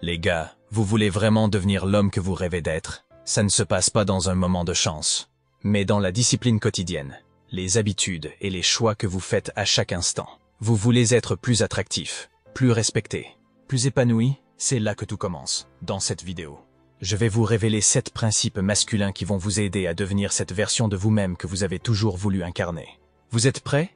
Les gars, vous voulez vraiment devenir l'homme que vous rêvez d'être? Ça ne se passe pas dans un moment de chance, mais dans la discipline quotidienne, les habitudes et les choix que vous faites à chaque instant. Vous voulez être plus attractif, plus respecté, plus épanoui? C'est là que tout commence, dans cette vidéo. Je vais vous révéler 7 principes masculins qui vont vous aider à devenir cette version de vous-même que vous avez toujours voulu incarner. Vous êtes prêts?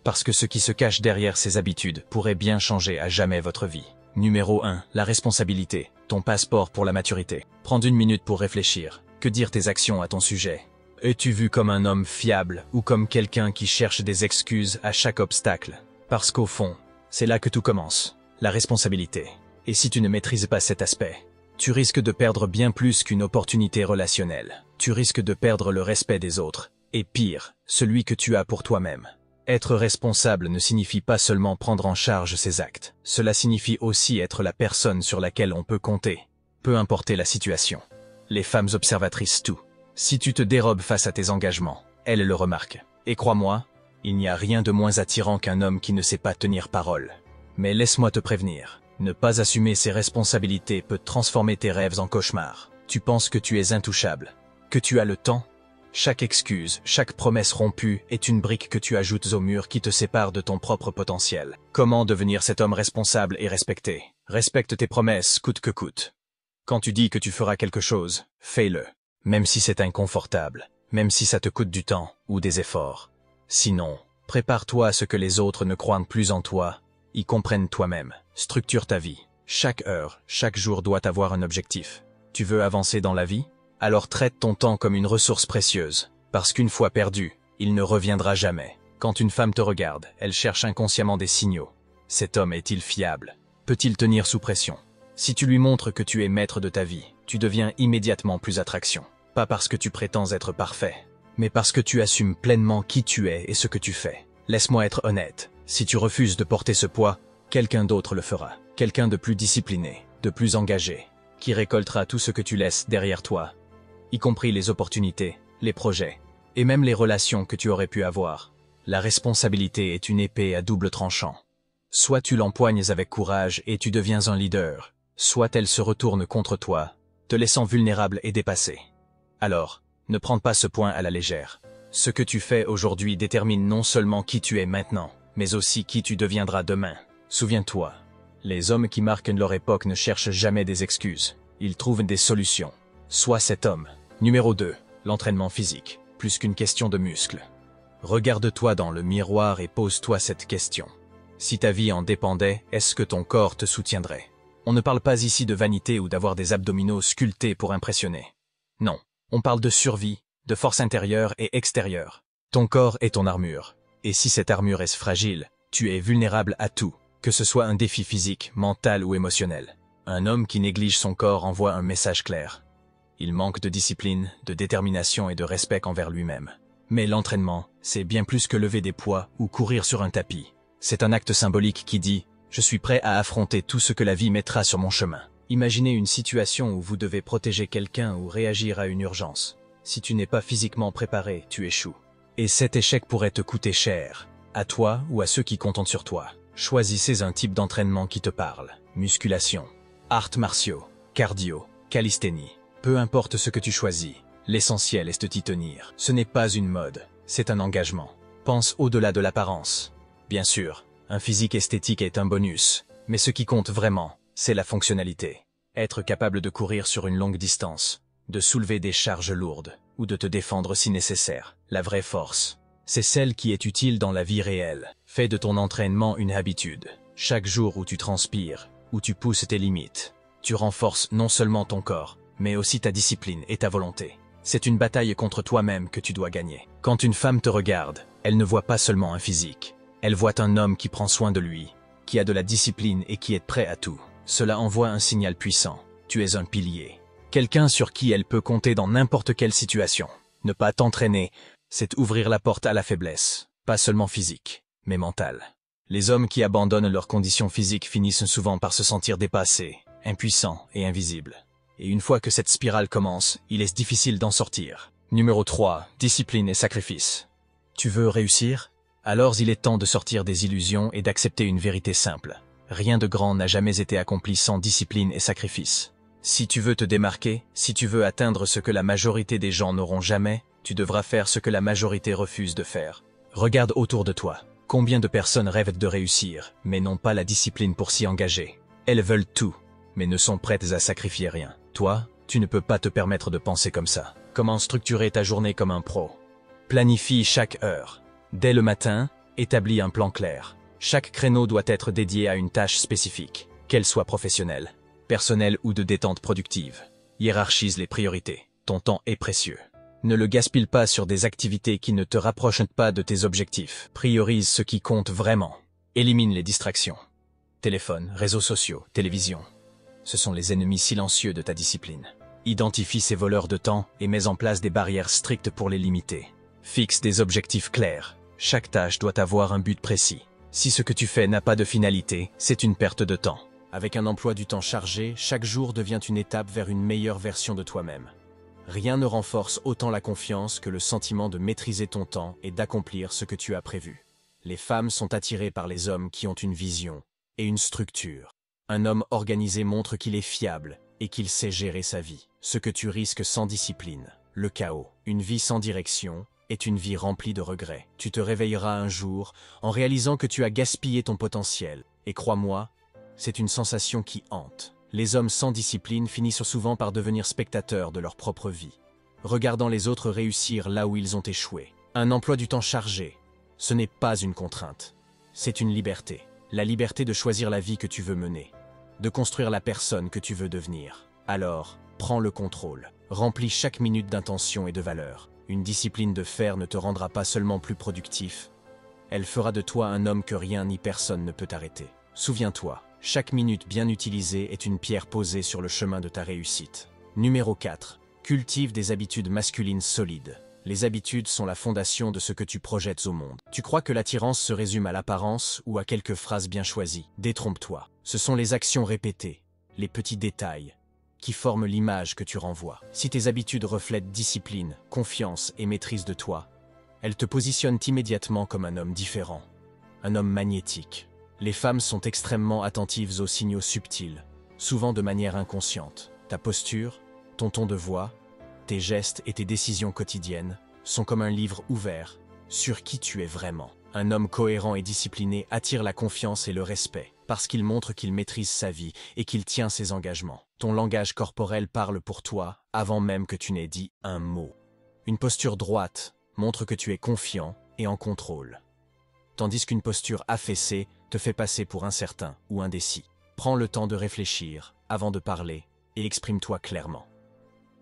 Parce que ce qui se cache derrière ces habitudes pourrait bien changer à jamais votre vie. Numéro 1. La responsabilité, ton passeport pour la maturité. Prendre une minute pour réfléchir. Que dire tes actions à ton sujet? Es-tu vu comme un homme fiable ou comme quelqu'un qui cherche des excuses à chaque obstacle? Parce qu'au fond, c'est là que tout commence, la responsabilité. Et si tu ne maîtrises pas cet aspect, tu risques de perdre bien plus qu'une opportunité relationnelle. Tu risques de perdre le respect des autres, et pire, celui que tu as pour toi-même. Être responsable ne signifie pas seulement prendre en charge ses actes. Cela signifie aussi être la personne sur laquelle on peut compter, peu importe la situation. Les femmes observatrices tout. Si tu te dérobes face à tes engagements, elles le remarquent. Et crois-moi, il n'y a rien de moins attirant qu'un homme qui ne sait pas tenir parole. Mais laisse-moi te prévenir. Ne pas assumer ses responsabilités peut transformer tes rêves en cauchemars. Tu penses que tu es intouchable, que tu as le temps. Chaque excuse, chaque promesse rompue est une brique que tu ajoutes au mur qui te sépare de ton propre potentiel. Comment devenir cet homme responsable et respecté? Respecte tes promesses, coûte que coûte. Quand tu dis que tu feras quelque chose, fais-le. Même si c'est inconfortable, même si ça te coûte du temps ou des efforts. Sinon, prépare-toi à ce que les autres ne croient plus en toi, y comprennent toi-même. Structure ta vie. Chaque heure, chaque jour doit avoir un objectif. Tu veux avancer dans la vie? Alors traite ton temps comme une ressource précieuse, parce qu'une fois perdu, il ne reviendra jamais. Quand une femme te regarde, elle cherche inconsciemment des signaux. Cet homme est-il fiable? Peut-il tenir sous pression? Si tu lui montres que tu es maître de ta vie, tu deviens immédiatement plus attraction. Pas parce que tu prétends être parfait, mais parce que tu assumes pleinement qui tu es et ce que tu fais. Laisse-moi être honnête, si tu refuses de porter ce poids, quelqu'un d'autre le fera. Quelqu'un de plus discipliné, de plus engagé, qui récoltera tout ce que tu laisses derrière toi, y compris les opportunités, les projets, et même les relations que tu aurais pu avoir. La responsabilité est une épée à double tranchant. Soit tu l'empoignes avec courage et tu deviens un leader, soit elle se retourne contre toi, te laissant vulnérable et dépassé. Alors, ne prends pas ce point à la légère. Ce que tu fais aujourd'hui détermine non seulement qui tu es maintenant, mais aussi qui tu deviendras demain. Souviens-toi, les hommes qui marquent leur époque ne cherchent jamais des excuses, ils trouvent des solutions. Sois cet homme. Numéro 2. L'entraînement physique, plus qu'une question de muscles. Regarde-toi dans le miroir et pose-toi cette question. Si ta vie en dépendait, est-ce que ton corps te soutiendrait? On ne parle pas ici de vanité ou d'avoir des abdominaux sculptés pour impressionner. Non, on parle de survie, de force intérieure et extérieure. Ton corps est ton armure, et si cette armure est fragile, tu es vulnérable à tout, que ce soit un défi physique, mental ou émotionnel. Un homme qui néglige son corps envoie un message clair. Il manque de discipline, de détermination et de respect envers lui-même. Mais l'entraînement, c'est bien plus que lever des poids ou courir sur un tapis. C'est un acte symbolique qui dit « Je suis prêt à affronter tout ce que la vie mettra sur mon chemin ». Imaginez une situation où vous devez protéger quelqu'un ou réagir à une urgence. Si tu n'es pas physiquement préparé, tu échoues. Et cet échec pourrait te coûter cher, à toi ou à ceux qui comptent sur toi. Choisissez un type d'entraînement qui te parle. Musculation, arts martiaux, cardio, calisthénie. Peu importe ce que tu choisis, l'essentiel est de t'y tenir. Ce n'est pas une mode, c'est un engagement. Pense au-delà de l'apparence. Bien sûr, un physique esthétique est un bonus, mais ce qui compte vraiment, c'est la fonctionnalité. Être capable de courir sur une longue distance, de soulever des charges lourdes, ou de te défendre si nécessaire. La vraie force, c'est celle qui est utile dans la vie réelle. Fais de ton entraînement une habitude. Chaque jour où tu transpires, où tu pousses tes limites, tu renforces non seulement ton corps, mais aussi ta discipline et ta volonté. C'est une bataille contre toi-même que tu dois gagner. Quand une femme te regarde, elle ne voit pas seulement un physique. Elle voit un homme qui prend soin de lui, qui a de la discipline et qui est prêt à tout. Cela envoie un signal puissant. Tu es un pilier. Quelqu'un sur qui elle peut compter dans n'importe quelle situation. Ne pas t'entraîner, c'est ouvrir la porte à la faiblesse. Pas seulement physique, mais mentale. Les hommes qui abandonnent leurs conditions physiques finissent souvent par se sentir dépassés, impuissants et invisibles. Et une fois que cette spirale commence, il est difficile d'en sortir. Numéro 3. Discipline et sacrifice. Tu veux réussir? Alors il est temps de sortir des illusions et d'accepter une vérité simple. Rien de grand n'a jamais été accompli sans discipline et sacrifice. Si tu veux te démarquer, si tu veux atteindre ce que la majorité des gens n'auront jamais, tu devras faire ce que la majorité refuse de faire. Regarde autour de toi. Combien de personnes rêvent de réussir, mais n'ont pas la discipline pour s'y engager? Elles veulent tout, mais ne sont prêtes à sacrifier rien. Toi, tu ne peux pas te permettre de penser comme ça. Comment structurer ta journée comme un pro? Planifie chaque heure. Dès le matin, établis un plan clair. Chaque créneau doit être dédié à une tâche spécifique, qu'elle soit professionnelle, personnelle ou de détente productive. Hiérarchise les priorités. Ton temps est précieux. Ne le gaspille pas sur des activités qui ne te rapprochent pas de tes objectifs. Priorise ce qui compte vraiment. Élimine les distractions. Téléphone, réseaux sociaux, télévision. Ce sont les ennemis silencieux de ta discipline. Identifie ces voleurs de temps et mets en place des barrières strictes pour les limiter. Fixe des objectifs clairs. Chaque tâche doit avoir un but précis. Si ce que tu fais n'a pas de finalité, c'est une perte de temps. Avec un emploi du temps chargé, chaque jour devient une étape vers une meilleure version de toi-même. Rien ne renforce autant la confiance que le sentiment de maîtriser ton temps et d'accomplir ce que tu as prévu. Les femmes sont attirées par les hommes qui ont une vision et une structure. Un homme organisé montre qu'il est fiable et qu'il sait gérer sa vie. Ce que tu risques sans discipline, le chaos. Une vie sans direction est une vie remplie de regrets. Tu te réveilleras un jour en réalisant que tu as gaspillé ton potentiel. Et crois-moi, c'est une sensation qui hante. Les hommes sans discipline finissent souvent par devenir spectateurs de leur propre vie, regardant les autres réussir là où ils ont échoué. Un emploi du temps chargé, ce n'est pas une contrainte, c'est une liberté. La liberté de choisir la vie que tu veux mener, de construire la personne que tu veux devenir. Alors, prends le contrôle, remplis chaque minute d'intention et de valeur. Une discipline de fer ne te rendra pas seulement plus productif, elle fera de toi un homme que rien ni personne ne peut arrêter. Souviens-toi, chaque minute bien utilisée est une pierre posée sur le chemin de ta réussite. Numéro 4. Cultive des habitudes masculines solides. Les habitudes sont la fondation de ce que tu projettes au monde. Tu crois que l'attirance se résume à l'apparence ou à quelques phrases bien choisies. Détrompe-toi. Ce sont les actions répétées, les petits détails, qui forment l'image que tu renvoies. Si tes habitudes reflètent discipline, confiance et maîtrise de toi, elles te positionnent immédiatement comme un homme différent, un homme magnétique. Les femmes sont extrêmement attentives aux signaux subtils, souvent de manière inconsciente. Ta posture, ton ton de voix, tes gestes et tes décisions quotidiennes sont comme un livre ouvert sur qui tu es vraiment. Un homme cohérent et discipliné attire la confiance et le respect parce qu'il montre qu'il maîtrise sa vie et qu'il tient ses engagements. Ton langage corporel parle pour toi avant même que tu n'aies dit un mot. Une posture droite montre que tu es confiant et en contrôle, tandis qu'une posture affaissée te fait passer pour incertain ou indécis. Prends le temps de réfléchir avant de parler et exprime-toi clairement.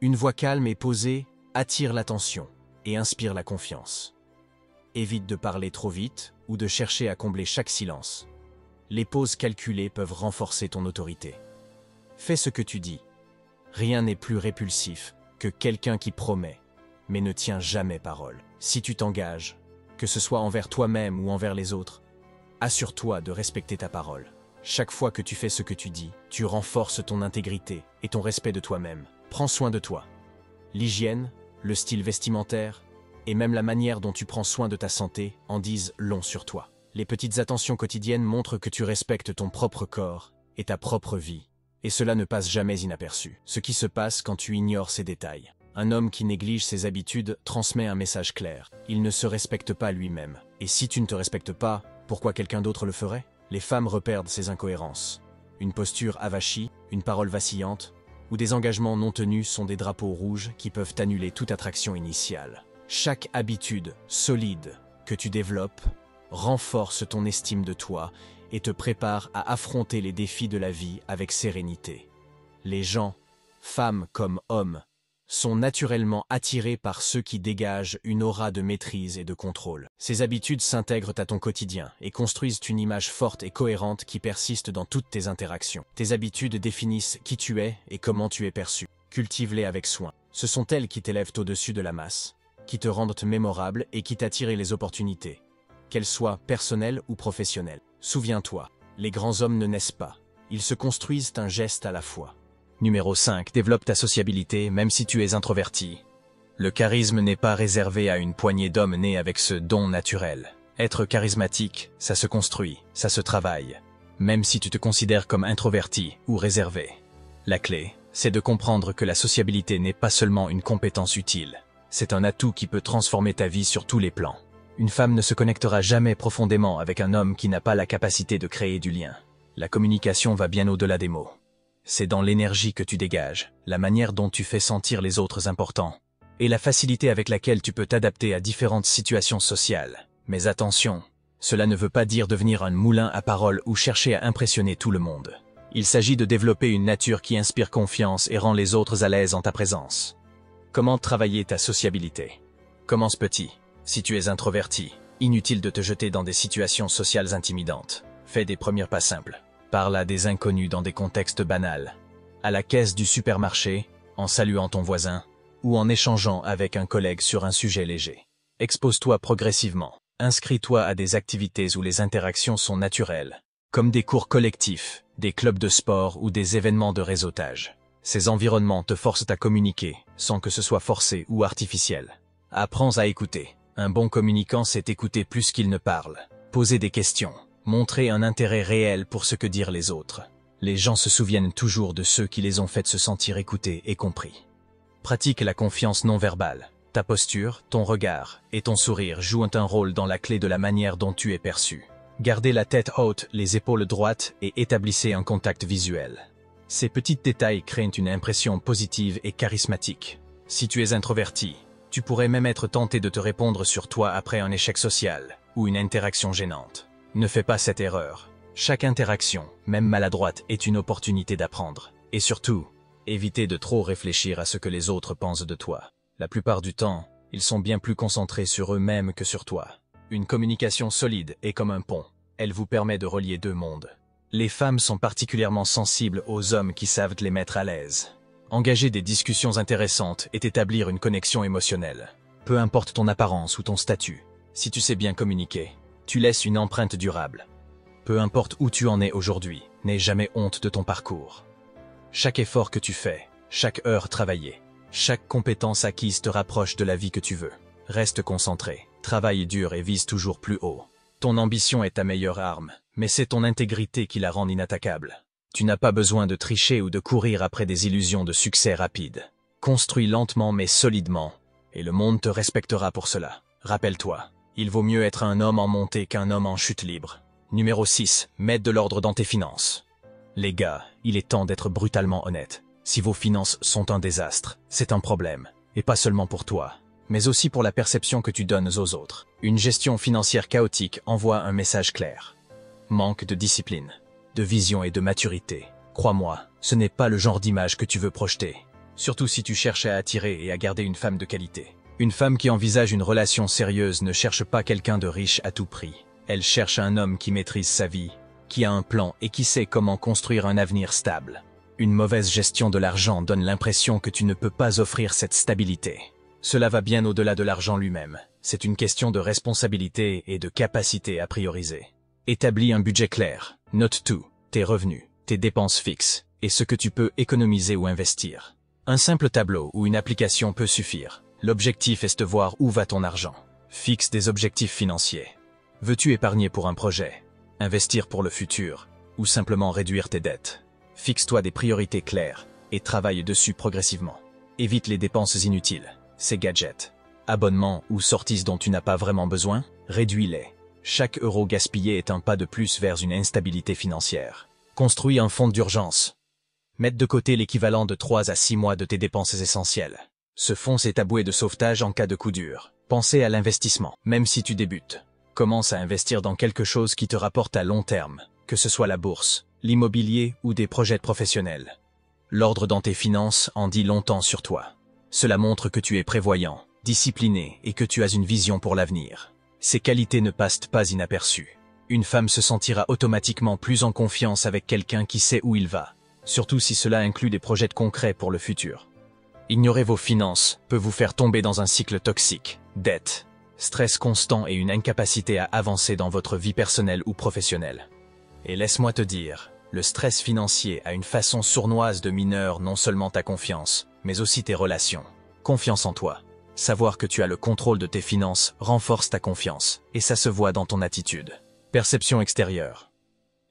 Une voix calme et posée attire l'attention et inspire la confiance. Évite de parler trop vite ou de chercher à combler chaque silence. Les pauses calculées peuvent renforcer ton autorité. Fais ce que tu dis. Rien n'est plus répulsif que quelqu'un qui promet, mais ne tient jamais parole. Si tu t'engages, que ce soit envers toi-même ou envers les autres, assure-toi de respecter ta parole. Chaque fois que tu fais ce que tu dis, tu renforces ton intégrité et ton respect de toi-même. Prends soin de toi. L'hygiène, le style vestimentaire et même la manière dont tu prends soin de ta santé en disent long sur toi. Les petites attentions quotidiennes montrent que tu respectes ton propre corps et ta propre vie, et cela ne passe jamais inaperçu. Ce qui se passe quand tu ignores ces détails. Un homme qui néglige ses habitudes transmet un message clair. Il ne se respecte pas lui-même. Et si tu ne te respectes pas, pourquoi quelqu'un d'autre le ferait? Les femmes repèrent ces incohérences. Une posture avachie, une parole vacillante, ou des engagements non tenus sont des drapeaux rouges qui peuvent annuler toute attraction initiale. Chaque habitude solide que tu développes renforce ton estime de toi et te prépare à affronter les défis de la vie avec sérénité. Les gens, femmes comme hommes, sont naturellement attirés par ceux qui dégagent une aura de maîtrise et de contrôle. Ces habitudes s'intègrent à ton quotidien et construisent une image forte et cohérente qui persiste dans toutes tes interactions. Tes habitudes définissent qui tu es et comment tu es perçu. Cultive-les avec soin. Ce sont elles qui t'élèvent au-dessus de la masse, qui te rendent mémorable et qui t'attirent les opportunités, qu'elles soient personnelles ou professionnelles. Souviens-toi, les grands hommes ne naissent pas, ils se construisent un geste à la fois. Numéro 5. Développe ta sociabilité même si tu es introverti. Le charisme n'est pas réservé à une poignée d'hommes nés avec ce don naturel. Être charismatique, ça se construit, ça se travaille. même si tu te considères comme introverti ou réservé. La clé, c'est de comprendre que la sociabilité n'est pas seulement une compétence utile, c'est un atout qui peut transformer ta vie sur tous les plans. Une femme ne se connectera jamais profondément avec un homme qui n'a pas la capacité de créer du lien. La communication va bien au-delà des mots. C'est dans l'énergie que tu dégages, la manière dont tu fais sentir les autres importants, et la facilité avec laquelle tu peux t'adapter à différentes situations sociales. Mais attention, cela ne veut pas dire devenir un moulin à paroles ou chercher à impressionner tout le monde. Il s'agit de développer une nature qui inspire confiance et rend les autres à l'aise en ta présence. Comment travailler ta sociabilité? Commence petit. Si tu es introverti, inutile de te jeter dans des situations sociales intimidantes. Fais des premiers pas simples. Parle à des inconnus dans des contextes banals. À la caisse du supermarché, en saluant ton voisin, ou en échangeant avec un collègue sur un sujet léger. Expose-toi progressivement. Inscris-toi à des activités où les interactions sont naturelles, comme des cours collectifs, des clubs de sport ou des événements de réseautage. Ces environnements te forcent à communiquer, sans que ce soit forcé ou artificiel. Apprends à écouter. Un bon communicant sait écouter plus qu'il ne parle. Poser des questions. Montrer un intérêt réel pour ce que dirent les autres. Les gens se souviennent toujours de ceux qui les ont fait se sentir écoutés et compris. Pratique la confiance non verbale. Ta posture, ton regard et ton sourire jouent un rôle dans la clé de la manière dont tu es perçu. Gardez la tête haute, les épaules droites et établissez un contact visuel. Ces petits détails créent une impression positive et charismatique. Si tu es introverti, tu pourrais même être tenté de te répondre sur toi après un échec social ou une interaction gênante. Ne fais pas cette erreur. Chaque interaction, même maladroite, est une opportunité d'apprendre. Et surtout, évitez de trop réfléchir à ce que les autres pensent de toi. La plupart du temps, ils sont bien plus concentrés sur eux-mêmes que sur toi. Une communication solide est comme un pont. Elle vous permet de relier deux mondes. Les femmes sont particulièrement sensibles aux hommes qui savent les mettre à l'aise. Engager des discussions intéressantes et établir une connexion émotionnelle. Peu importe ton apparence ou ton statut, si tu sais bien communiquer, tu laisses une empreinte durable. Peu importe où tu en es aujourd'hui, n'aie jamais honte de ton parcours. Chaque effort que tu fais, chaque heure travaillée, chaque compétence acquise te rapproche de la vie que tu veux. Reste concentré, travaille dur et vise toujours plus haut. Ton ambition est ta meilleure arme, mais c'est ton intégrité qui la rend inattaquable. Tu n'as pas besoin de tricher ou de courir après des illusions de succès rapide. Construis lentement mais solidement, et le monde te respectera pour cela. Rappelle-toi, il vaut mieux être un homme en montée qu'un homme en chute libre. Numéro 6, mets de l'ordre dans tes finances. Les gars, il est temps d'être brutalement honnête. Si vos finances sont un désastre, c'est un problème, et pas seulement pour toi, mais aussi pour la perception que tu donnes aux autres. Une gestion financière chaotique envoie un message clair. Manque de discipline, de vision et de maturité. Crois-moi, ce n'est pas le genre d'image que tu veux projeter. Surtout si tu cherches à attirer et à garder une femme de qualité. Une femme qui envisage une relation sérieuse ne cherche pas quelqu'un de riche à tout prix. Elle cherche un homme qui maîtrise sa vie, qui a un plan et qui sait comment construire un avenir stable. Une mauvaise gestion de l'argent donne l'impression que tu ne peux pas offrir cette stabilité. Cela va bien au-delà de l'argent lui-même. C'est une question de responsabilité et de capacité à prioriser. Établis un budget clair. Note tout, tes revenus, tes dépenses fixes, et ce que tu peux économiser ou investir. Un simple tableau ou une application peut suffire. L'objectif est de voir où va ton argent. Fixe des objectifs financiers. Veux-tu épargner pour un projet, investir pour le futur, ou simplement réduire tes dettes? Fixe-toi des priorités claires et travaille dessus progressivement. Évite les dépenses inutiles, ces gadgets, abonnements ou sorties dont tu n'as pas vraiment besoin, réduis-les. Chaque euro gaspillé est un pas de plus vers une instabilité financière. Construis un fonds d'urgence. Mette de côté l'équivalent de 3 à 6 mois de tes dépenses essentielles. Ce fonds, c'est ta bouée de sauvetage en cas de coup dur. Pensez à l'investissement, même si tu débutes. Commence à investir dans quelque chose qui te rapporte à long terme, que ce soit la bourse, l'immobilier ou des projets professionnels. L'ordre dans tes finances en dit longtemps sur toi. Cela montre que tu es prévoyant, discipliné et que tu as une vision pour l'avenir. Ces qualités ne passent pas inaperçues. Une femme se sentira automatiquement plus en confiance avec quelqu'un qui sait où il va, surtout si cela inclut des projets concrets pour le futur. Ignorer vos finances peut vous faire tomber dans un cycle toxique, dette, stress constant et une incapacité à avancer dans votre vie personnelle ou professionnelle. Et laisse-moi te dire, le stress financier a une façon sournoise de miner non seulement ta confiance, mais aussi tes relations. Confiance en toi. Savoir que tu as le contrôle de tes finances renforce ta confiance, et ça se voit dans ton attitude. Perception extérieure.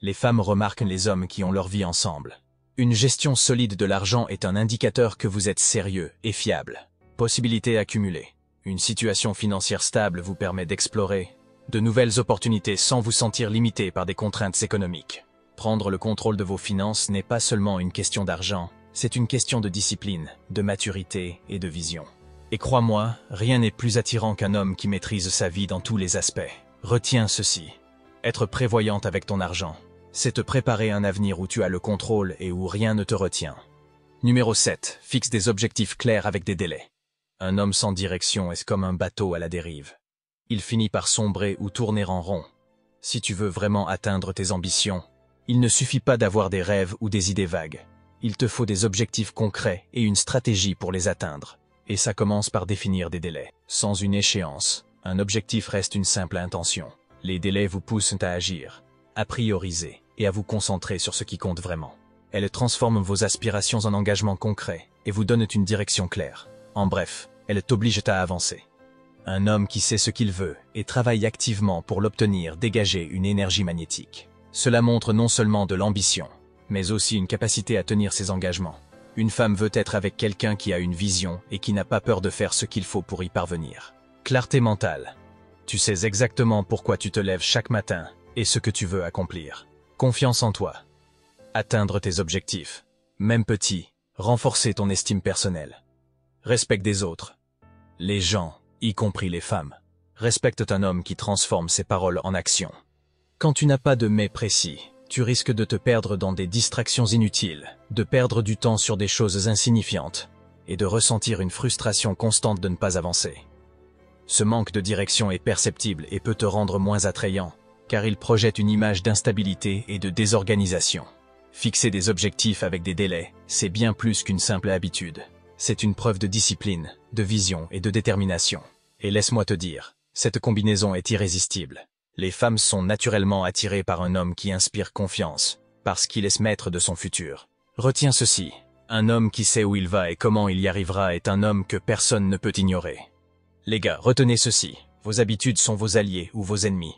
Les femmes remarquent les hommes qui ont leur vie ensemble. Une gestion solide de l'argent est un indicateur que vous êtes sérieux et fiable. Possibilités accumulées. Une situation financière stable vous permet d'explorer de nouvelles opportunités sans vous sentir limité par des contraintes économiques. Prendre le contrôle de vos finances n'est pas seulement une question d'argent, c'est une question de discipline, de maturité et de vision. Et crois-moi, rien n'est plus attirant qu'un homme qui maîtrise sa vie dans tous les aspects. Retiens ceci. Être prévoyante avec ton argent, c'est te préparer à un avenir où tu as le contrôle et où rien ne te retient. Numéro 7. Fixe des objectifs clairs avec des délais. Un homme sans direction est comme un bateau à la dérive. Il finit par sombrer ou tourner en rond. Si tu veux vraiment atteindre tes ambitions, il ne suffit pas d'avoir des rêves ou des idées vagues. Il te faut des objectifs concrets et une stratégie pour les atteindre. Et ça commence par définir des délais. Sans une échéance, un objectif reste une simple intention. Les délais vous poussent à agir, à prioriser et à vous concentrer sur ce qui compte vraiment. Elles transforment vos aspirations en engagements concrets et vous donnent une direction claire. En bref, elles t'obligent à avancer. Un homme qui sait ce qu'il veut et travaille activement pour l'obtenir dégage une énergie magnétique. Cela montre non seulement de l'ambition, mais aussi une capacité à tenir ses engagements. Une femme veut être avec quelqu'un qui a une vision et qui n'a pas peur de faire ce qu'il faut pour y parvenir. Clarté mentale. Tu sais exactement pourquoi tu te lèves chaque matin et ce que tu veux accomplir. Confiance en toi. Atteindre tes objectifs, même petits, renforcer ton estime personnelle. Respect des autres. Les gens, y compris les femmes, respectent un homme qui transforme ses paroles en action. Quand tu n'as pas de mais précis, tu risques de te perdre dans des distractions inutiles, de perdre du temps sur des choses insignifiantes, et de ressentir une frustration constante de ne pas avancer. Ce manque de direction est perceptible et peut te rendre moins attrayant, car il projette une image d'instabilité et de désorganisation. Fixer des objectifs avec des délais, c'est bien plus qu'une simple habitude. C'est une preuve de discipline, de vision et de détermination. Et laisse-moi te dire, cette combinaison est irrésistible. Les femmes sont naturellement attirées par un homme qui inspire confiance, parce qu'il est maître de son futur. Retiens ceci, un homme qui sait où il va et comment il y arrivera est un homme que personne ne peut ignorer. Les gars, retenez ceci, vos habitudes sont vos alliés ou vos ennemis.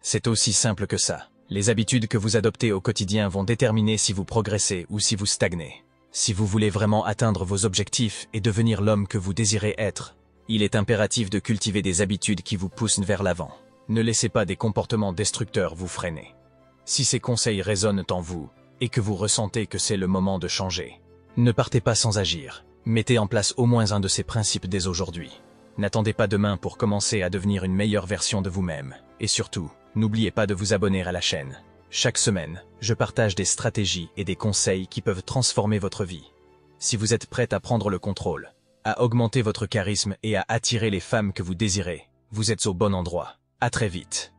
C'est aussi simple que ça. Les habitudes que vous adoptez au quotidien vont déterminer si vous progressez ou si vous stagnez. Si vous voulez vraiment atteindre vos objectifs et devenir l'homme que vous désirez être, il est impératif de cultiver des habitudes qui vous poussent vers l'avant. Ne laissez pas des comportements destructeurs vous freiner. Si ces conseils résonnent en vous et que vous ressentez que c'est le moment de changer, ne partez pas sans agir. Mettez en place au moins un de ces principes dès aujourd'hui. N'attendez pas demain pour commencer à devenir une meilleure version de vous-même. Et surtout, n'oubliez pas de vous abonner à la chaîne. Chaque semaine, je partage des stratégies et des conseils qui peuvent transformer votre vie. Si vous êtes prête à prendre le contrôle, à augmenter votre charisme et à attirer les femmes que vous désirez, vous êtes au bon endroit. À très vite.